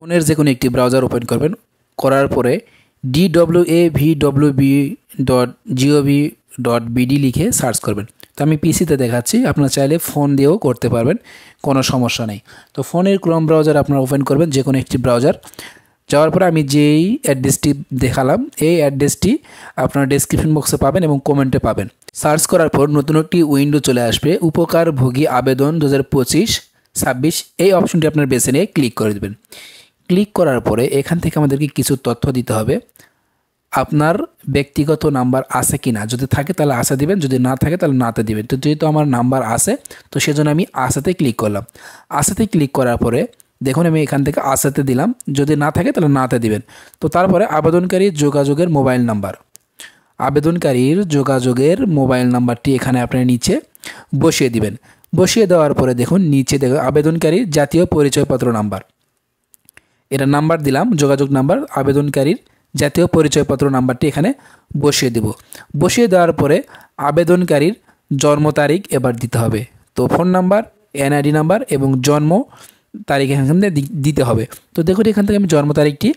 ফোনের যে কোনো একটি ব্রাউজার ওপেন করবেন। করার পরে dwavwb.gov.bd লিখে সার্চ করবেন। তো আমি পিসিতে দেখাচ্ছি, আপনারা চাইলে ফোন দিয়েও করতে পারবেন, কোনো সমস্যা নেই। তো ফোনের ক্রোম ব্রাউজার আপনারা ওপেন করবেন, যে কোনো একটি ব্রাউজার। যাওয়ার পরে আমি যেই অ্যাড্রেসটি দেখালাম এই অ্যাড্রেসটি আপনারা ডেসক্রিপশন বক্সে পাবেন এবং কমেন্টে পাবেন। সার্চ করার পর নতুন একটি উইন্ডো চলে আসবে, উপকারভোগী আবেদন 2025-26, এই অপশনটি আপনার বেছে নিয়ে ক্লিক করে দেবেন। ক্লিক করার পরে এখান থেকে আমাদেরকে কিছু তথ্য দিতে হবে। আপনার ব্যক্তিগত নাম্বার আছে কি না, যদি থাকে তাহলে আসা দিবেন, যদি না থাকে তাহলে নাতে দিবেন। তো যেহেতু আমার নাম্বার আছে, তো সেজন্য আমি আসাতে ক্লিক করলাম। আসাতে ক্লিক করার পরে দেখুন আমি এখান থেকে আসাতে দিলাম, যদি না থাকে তাহলে নাতে দিবেন। তো তারপরে আবেদনকারীর যোগাযোগের মোবাইল নাম্বার, আবেদনকারীর যোগাযোগের মোবাইল নাম্বারটি এখানে আপনার নিচে বসিয়ে দিবেন। বসিয়ে দেওয়ার পরে দেখুন নিচে দেখুন আবেদনকারীর জাতীয় পরিচয়পত্র নাম্বার, এটা নাম্বার দিলাম, যোগাযোগ নাম্বার, আবেদনকারীর জাতীয় পরিচয়পত্র নাম্বারটি এখানে বসিয়ে দেব। বসিয়ে দেওয়ার পরে আবেদনকারীর জন্ম তারিখ এবার দিতে হবে। তো ফোন নাম্বার, এনআইডি নাম্বার এবং জন্ম তারিখ এখান থেকে দিতে হবে। তো দেখুন এখান থেকে আমি জন্ম তারিখটি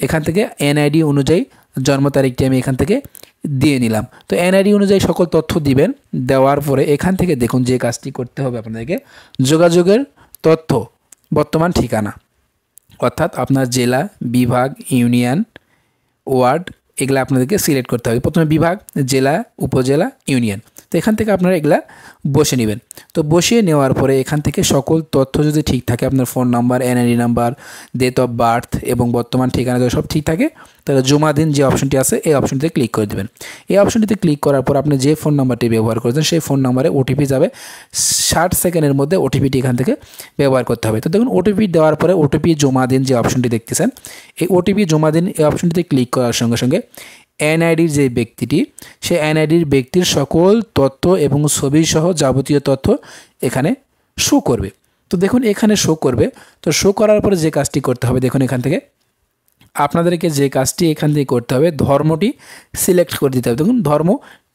এখান থেকে এনআইডি অনুযায়ী জন্ম তারিখটি আমি এখান থেকে দিয়ে নিলাম। তো এনআইডি অনুযায়ী সকল তথ্য দিবেন। দেওয়ার পরে এখান থেকে দেখুন যে কাজটি করতে হবে আপনাদেরকে, যোগাযোগের তথ্য, বর্তমান ঠিকানা, অর্থাৎ আপনার জেলা, বিভাগ, ইউনিয়ন, ওয়ার্ড, এগুলা আপনাদেরকে সিলেক্ট করতে হবে। প্রথমে বিভাগ, জেলা, উপজেলা, ইউনিয়ন। তো এখান থেকে আপনারা এগুলা বসে নেবেন। তো বসিয়ে নেওয়ার পরে এখান থেকে সকল তথ্য যদি ঠিক থাকে, আপনার phone number, NID number, date of birth এবং বর্তমান ঠিকানা যদি সব ঠিক থাকে, তাহলে জমা দিন যে অপশনটি আছে এই অপশনটিতে ক্লিক করে দেবেন। এই অপশনটিতে ক্লিক করার পর আপনি যে ফোন নাম্বারটি ব্যবহার করেছেন সেই ফোন নাম্বারে ওটিপি যাবে। 60 সেকেন্ডের মধ্যে ওটিপিটি এখান থেকে ব্যবহার করতে হবে। তো দেখুন ওটিপি দেওয়ার পরে ওটিপি জমা দিন যে অপশনটি দেখতেছেন, এই ওটিপি জমা দিন এই অপশনটিতে ক্লিক করার সঙ্গে সঙ্গে এনআইডির যে ব্যক্তিটি, সে এনআইডির ব্যক্তির সকল তথ্য এবং ছবি সহ যাবতীয় তথ্য এখানে শো করবে। তো দেখুন এখানে শো করবে। তো শো করার পরে যে কাজটি করতে হবে, দেখুন এখান থেকে আপনাদেরকে যে কাজটি এখান থেকে করতে হবে, ধর্মটি সিলেক্ট করে দিতে হবে। দেখুন ধর্ম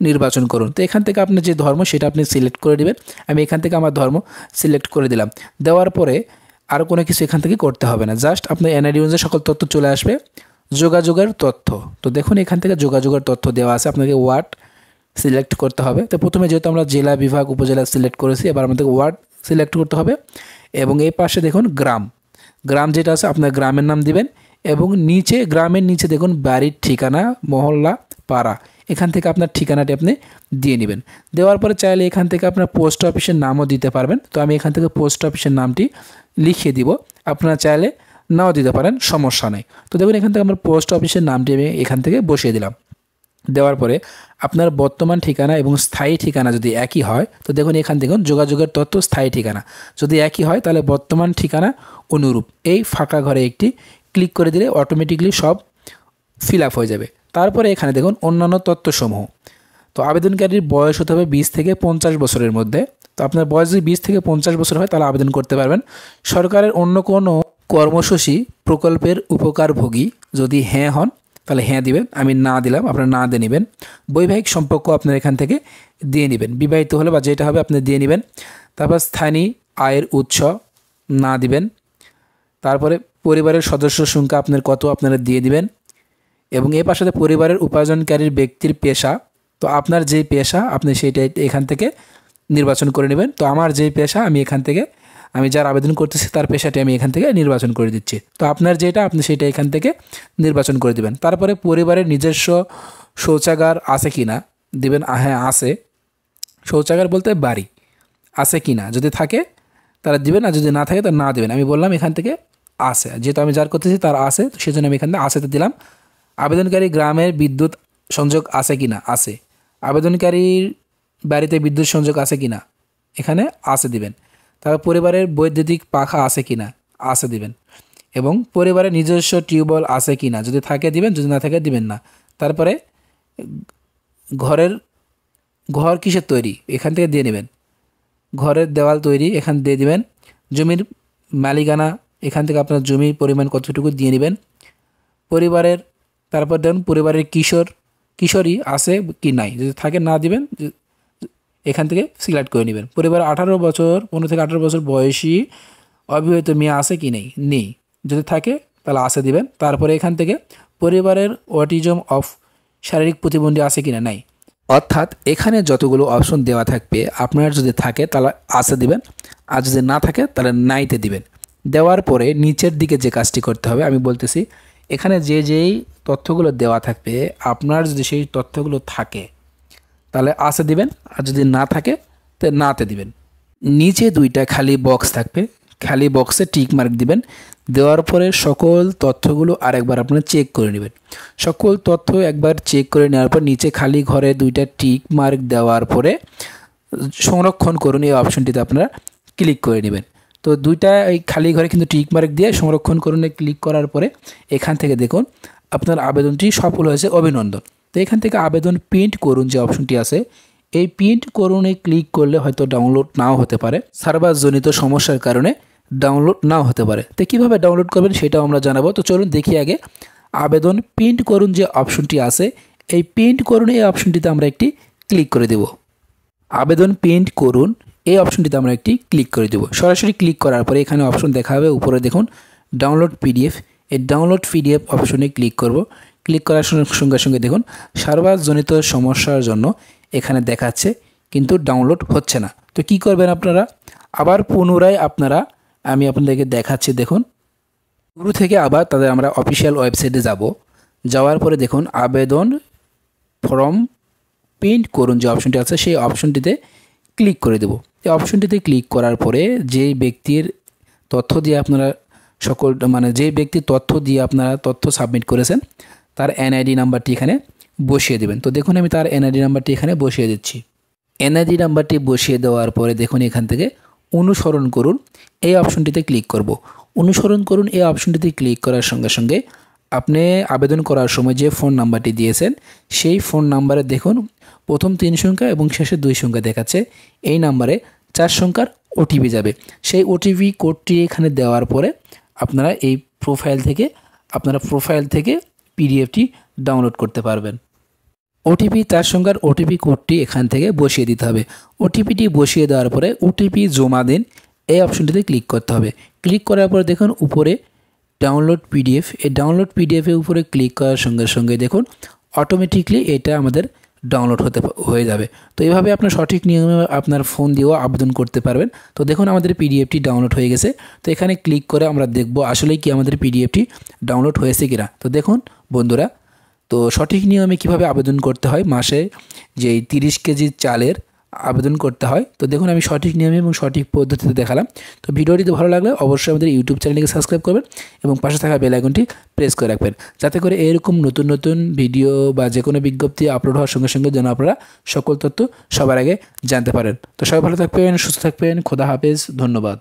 নির্বাচন করুন। তো এখান থেকে আপনার যে ধর্ম সেটা আপনি সিলেক্ট করে দেবেন। আমি এখান থেকে আমার ধর্ম সিলেক্ট করে দিলাম। দেওয়ার পরে আর কোনো কিছু এখান থেকে করতে হবে না, জাস্ট আপনার এনআইডি অনুযায়ী সকল তথ্য চলে আসবে। যোগাযোগের তথ্য, তো দেখুন এখান থেকে যোগাযোগের তথ্য দেওয়া আছে, আপনাকে ওয়ার্ড সিলেক্ট করতে হবে। তো প্রথমে যেহেতু আমরা জেলা, বিভাগ, উপজেলা সিলেক্ট করেছি, এবার আমাদের ওয়ার্ড সিলেক্ট করতে হবে। এবং এই পাশে দেখুন গ্রাম, গ্রাম যেটা আছে আপনার গ্রামের নাম দিবেন। এবং নিচে গ্রামের নিচে দেখুন বাড়ির ঠিকানা, মহল্লা, পাড়া, এখান থেকে আপনার ঠিকানাটি আপনি দিয়ে নেবেন। দেওয়ার পরে চাইলে এখান থেকে আপনার পোস্ট অফিসের নামও দিতে পারবেন। তো আমি এখান থেকে পোস্ট অফিসের নামটি লিখিয়ে দিব, আপনারা চাইলে নাও দিতে পারেন, সমস্যা নেই। তো দেখুন এখান থেকে আমার পোস্ট অফিসের নামটি আমি এখান থেকে বসিয়ে দিলাম। দেওয়ার পরে আপনার বর্তমান ঠিকানা এবং স্থায়ী ঠিকানা যদি একই হয়, তো দেখুন এখান থেকে যোগাযোগের তথ্য, স্থায়ী ঠিকানা যদি একই হয় তাহলে বর্তমান ঠিকানা অনুরূপ এই ফাঁকা ঘরে একটি ক্লিক করে দিলে অটোমেটিকলি সব ফিল আপ হয়ে যাবে। তারপরে এখানে দেখুন অন্যান্য তথ্যসমূহ। তো আবেদনকারীর বয়স হতে হবে 20 থেকে 50 বছরের মধ্যে। তো আপনার বয়স যদি 20 থেকে 50 বছর হয় তাহলে আবেদন করতে পারবেন। সরকারের অন্য কোনো কর্মসূচি প্রকল্পের উপকারভোগী যদি হ্যাঁ হন তাহলে হ্যাঁ দিবেন, আমি না দিলাম, আপনারা না দিয়ে নেবেন। বৈবাহিক সম্পর্ক আপনার এখান থেকে দিয়ে নেবেন, বিবাহিত হলে বা যেটা হবে আপনি দিয়ে নেবেন। তারপর স্থানীয় আয়ের উৎস না দিবেন। তারপরে পরিবারের সদস্য সংখ্যা আপনার কত আপনারা দিয়ে দিবেন। এবং এর পাশে পরিবারের উপার্জনকারীর ব্যক্তির পেশা, তো আপনার যেই পেশা আপনি সেইটা এখান থেকে নির্বাচন করে নেবেন। তো আমার যেই পেশা আমি এখান থেকে, আমি যার আবেদন করতেছি তার পেশাটি আমি এখান থেকে নির্বাচন করে দিচ্ছি। তো আপনার যেটা আপনি সেটা এখান থেকে নির্বাচন করে দিবেন। তারপরে পরিবারের নিজস্ব শৌচাগার আছে কি না দিবেন, হ্যাঁ আছে। শৌচাগার বলতে বাড়ি আছে কি না, যদি থাকে তারা দিবেন, আর যদি না থাকে তারা না দেবেন। আমি বললাম এখান থেকে আছে, যেহেতু আমি যার করতেছি তার আছে, তো সেজন্য আমি এখান থেকে আছেতে দিলাম। আবেদনকারী গ্রামের বিদ্যুৎ সংযোগ আছে কি না, আছে। আবেদনকারীর বাড়িতে বিদ্যুৎ সংযোগ আছে কি না, এখানে আছে দিবেন। তারপর পরিবারের বৈদ্যুতিক পাখা আছে কি না, আছে দিবেন। এবং পরিবারের নিজস্ব টিউবওয়েল আছে কি না, যদি থাকে দিবেন, যদি না থাকে দিবেন না। তারপরে ঘর কিসের তৈরি এখান থেকে দিয়ে নেবেন, ঘরের দেওয়াল তৈরি এখান দিয়ে দিবেন। জমির মালিকানা এখান থেকে আপনার জমির পরিমাণ কতটুকু দিয়ে নেবেন। পরিবারের, তারপর দেখুন পরিবারের কিশোরী আছে কি নাই, যদি থাকে না দিবেন, এখান থেকে সিলেক্ট করে নেবেন। পরিবারের 15 থেকে 18 বছর বয়সী অবিবাহিত মেয়ে আছে কি নেই, নেই। যদি থাকে তাহলে আসে দিবেন। তারপরে এখান থেকে পরিবারের অটিজম অফ শারীরিক প্রতিবন্ধী আছে কিনা নাই, অর্থাৎ এখানে যতগুলো অপশন দেওয়া থাকবে আপনার যদি থাকে তাহলে আসে দিবেন, আর যদি না থাকে তাহলে নাইতে দিবেন। দেওয়ার পরে নিচের দিকে যে কাজটি করতে হবে আমি বলতেছি, এখানে যেই তথ্যগুলো দেওয়া থাকবে আপনার যদি সেই তথ্যগুলো থাকে তাহলে আসে দিবেন, আর যদি না থাকে তাহলে নাতে দিবেন। নিচে দুইটা খালি বক্স থাকবে, খালি বক্সে টিক মার্ক দিবেন। দেওয়ার পরে সকল তথ্যগুলো আরেকবার আপনারা চেক করে নেবেন। সকল তথ্য একবার চেক করে নেওয়ার পর নিচে খালি ঘরে দুইটা টিক মার্ক দেওয়ার পরে সংরক্ষণ করুন এই অপশনটিতে আপনারা ক্লিক করে নেবেন। তো দুইটা এই খালি ঘরে কিন্তু টিক মার্ক দিয়ে সংরক্ষণ করুনে ক্লিক করার পরে এখান থেকে দেখুন আপনার আবেদনটি সফল হয়েছে, অভিনন্দন। তো এখান থেকে আবেদন প্রিন্ট করুন যে অপশনটি আছে, এই প্রিন্ট করুনে ক্লিক করলে হয়তো ডাউনলোড নাও হতে পারে, সার্ভারজনিত সমস্যার কারণে ডাউনলোড নাও হতে পারে। তো কীভাবে ডাউনলোড করবেন সেটাও আমরা জানাবো। তো চলুন দেখি আগে আবেদন প্রিন্ট করুন যে অপশনটি আছে, এই প্রিন্ট করুন এই অপশনটিতে আমরা একটি ক্লিক করে দেব। আবেদন প্রিন্ট করুন এই অপশনটিতে আমরা একটি ক্লিক করে দেব। সরাসরি ক্লিক করার পরে এখানে অপশন দেখা হবে, উপরে দেখুন ডাউনলোড পিডিএফ, এই ডাউনলোড পিডিএফ অপশনে ক্লিক করব। ক্লিক করার সঙ্গে সঙ্গে দেখুন সার্ভারজনিত সমস্যার জন্য এখানে দেখাচ্ছে কিন্তু ডাউনলোড হচ্ছে না। তো কি করবেন আপনারা, আবার পুনরায় আমি আপনাদেরকে দেখাচ্ছি, দেখুন শুরু থেকে আবার তাদের আমরা অফিসিয়াল ওয়েবসাইটে যাব। যাওয়ার পরে দেখুন আবেদন ফর্ম প্রিন্ট করুন যে অপশনটি আছে সেই অপশনটিতে ক্লিক করে দেব। এই অপশনটিতে ক্লিক করার পরে যেই ব্যক্তির তথ্য দিয়ে আপনারা যে ব্যক্তির তথ্য দিয়ে আপনারা তথ্য সাবমিট করেছেন তার এনআইডি নাম্বারটি এখানে বসিয়ে দেবেন। তো দেখুন আমি তার এনআইডি নাম্বারটি এখানে বসিয়ে দিচ্ছি। এনআইডি নাম্বারটি বসিয়ে দেওয়ার পরে দেখুন এখান থেকে অনুসরণ করুন এই অপশনটিতে ক্লিক করব। অনুসরণ করুন এই অপশনটিতে ক্লিক করার সঙ্গে সঙ্গে আপনি আবেদন করার সময় যে ফোন নাম্বারটি দিয়েছেন সেই ফোন নাম্বারে দেখুন প্রথম 3 সংখ্যা এবং শেষে 2 সংখ্যা দেখাচ্ছে, এই নাম্বারে 4 সংখ্যার ওটিপি যাবে। সেই ওটিপি কোডটি এখানে দেওয়ার পরে আপনারা এই প্রোফাইল থেকে পিডিএফটি ডাউনলোড করতে পারবেন। ওটিপি 4 সংখ্যার ওটিপি কোডটি এখান থেকে বসিয়ে দিতে হবে। ওটিপিটি বসিয়ে দেওয়ার পরে ওটিপি জমা দিন এই অপশনটিতে ক্লিক করতে হবে। ক্লিক করার পরে দেখুন উপরে ডাউনলোড পিডিএফ, এই ডাউনলোড পিডিএফের উপরে ক্লিক করার সঙ্গে সঙ্গে দেখুন অটোমেটিকলি এটা আমাদের ডাউনলোড হয়ে যাবে। তো এইভাবে আপনার সঠিক নিয়মে আপনার ফোন দিয়েও আবেদন করতে পারবেন। তো দেখুন আমাদের পিডিএফটি ডাউনলোড হয়ে গেছে। তো এখানে ক্লিক করে আমরা দেখব আসলেই কি আমাদের পিডিএফটি ডাউনলোড হয়েছে কিনা। তো দেখুন বন্ধুরা, তো সঠিক নিয়মে কিভাবে আবেদন করতে হয়, মাসে যেই 30 কেজি চালের আবেদন করতে হয়। তো দেখুন আমি সঠিক নিয়মে এবং সঠিক পদ্ধতিতে দেখালাম। তো ভিডিওটি ভালো লাগলে অবশ্যই আমাদের ইউটিউব চ্যানেলটিকে সাবস্ক্রাইব করবেন এবং পাশে থাকা বেল আইকনটি প্রেস করে রাখবেন, যাতে করে এরকম নতুন নতুন ভিডিও বা যে কোনো বিজ্ঞপ্তি আপলোড হওয়ার সঙ্গে সঙ্গে যেন আপনারা সকল তথ্য সবার আগে জানতে পারেন। তো সবাই ভালো থাকবেন, সুস্থ থাকবেন, খোদা হাফেজ, ধন্যবাদ।